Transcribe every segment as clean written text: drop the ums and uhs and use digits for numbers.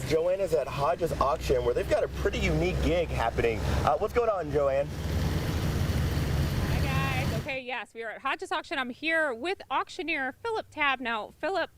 Joanna's at Hodge's auction where they've got a pretty unique gig happening. What's going on, Joanne? Hi guys. Okay, yes, we are at Hodge's auction. I'm here with auctioneer Philip Tabb. Now, Philip,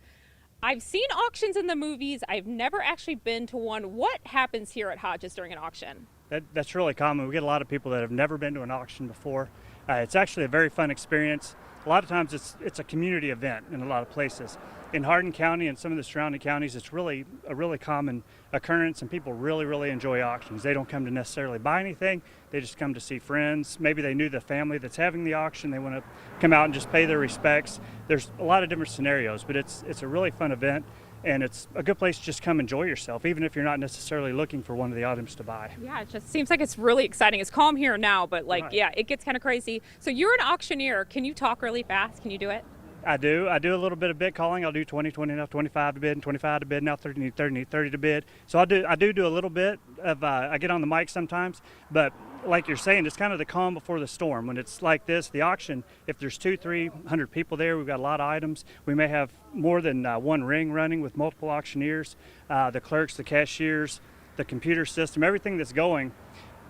I've seen auctions in the movies. I've never actually been to one. What happens here at Hodge's during an auction? That's really common. We get a lot of people that have never been to an auction before. It's actually a very fun experience. A lot of times it's a community event in a lot of places. In Hardin County and some of the surrounding counties, it's really a really common occurrence, and people really enjoy auctions. They don't come to necessarily buy anything. They just come to see friends. Maybe they knew the family that's having the auction. They want to come out and just pay their respects. There's a lot of different scenarios, but it's a really fun event. And it's a good place to just come enjoy yourself, even if you're not necessarily looking for one of the items to buy. Yeah, it just seems like it's really exciting. It's calm here now, but Right. yeah, it gets kind of crazy. So you're an auctioneer. Can you talk really fast? Can you do it? I do a little bit of bid calling. I'll do 20, 20 enough, 25 to bid, and 25 to bid. Now 30, need 30, need 30 to bid. So I do a little bit of, I get on the mic sometimes, but like you're saying, it's kind of the calm before the storm. When it's like this, the auction, if there's 200-300 people there, we've got a lot of items. We may have more than one ring running with multiple auctioneers, the clerks, the cashiers, the computer system, everything that's going.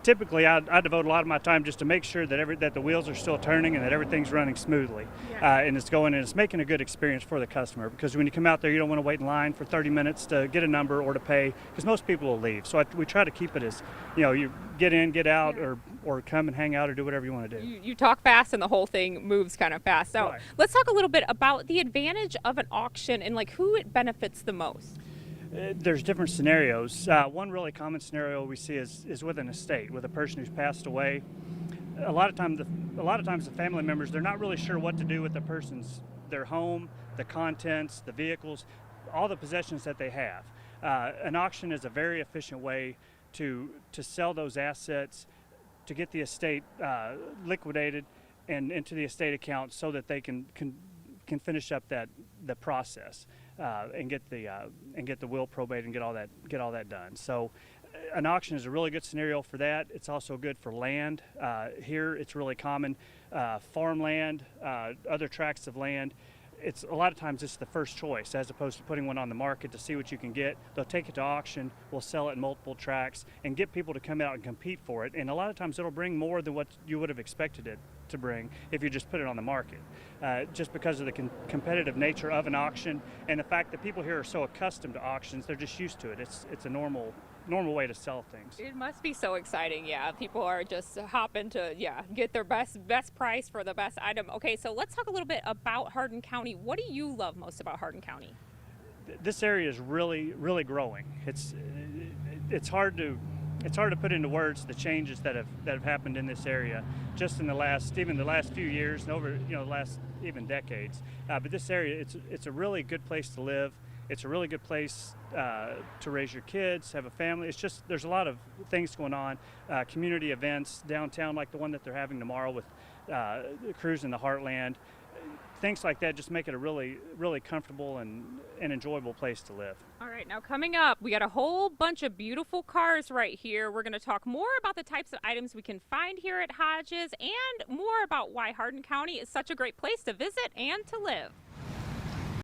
Typically, I devote a lot of my time just to make sure that the wheels are still turning and that everything's running smoothly, and it's making a good experience for the customer. Because when you come out there, you don't want to wait in line for 30 minutes to get a number or to pay, because most people will leave. So we try to keep it as, you get in, get out, or come and hang out or do whatever you want to do. You talk fast and the whole thing moves kind of fast. So Right. let's talk a little bit about the advantage of an auction and like who it benefits the most. There's different scenarios. One really common scenario we see is with an estate, with a person who's passed away. A lot of times the family members, they're not really sure what to do with their home, the contents, the vehicles, all the possessions that they have. An auction is a very efficient way to sell those assets, to get the estate liquidated and into the estate account so that they can finish up the process and get the will probate and get all that done. So an auction is a really good scenario for that. It's also good for land. Here it's really common, farmland, other tracts of land. It's a lot of times it's the first choice as opposed to putting one on the market to see what you can get. They'll take it to auction, we'll sell it in multiple tracts and get people to come out and compete for it. And a lot of times it'll bring more than what you would have expected it to bring if you just put it on the market. Just because of the competitive nature of an auction and the fact that people here are so accustomed to auctions, they're just used to it. It's a normal way to sell things. It must be so exciting, yeah. People are just hopping to, get their best price for the best item. Okay, so let's talk a little bit about Hardin County. What do you love most about Hardin County? This area is really growing. It's hard to put into words the changes that have happened in this area just in the last few years and over the last even decades. But this area, it's a really good place to live. It's a really good place to raise your kids, have a family. It's just there's a lot of things going on, community events downtown like the one that they're having tomorrow with Cruise in the Heartland. Things like that just make it a really comfortable and enjoyable place to live. All right, now coming up, we got a whole bunch of beautiful cars right here. We're going to talk more about the types of items we can find here at Hodge's and more about why Hardin County is such a great place to visit and to live.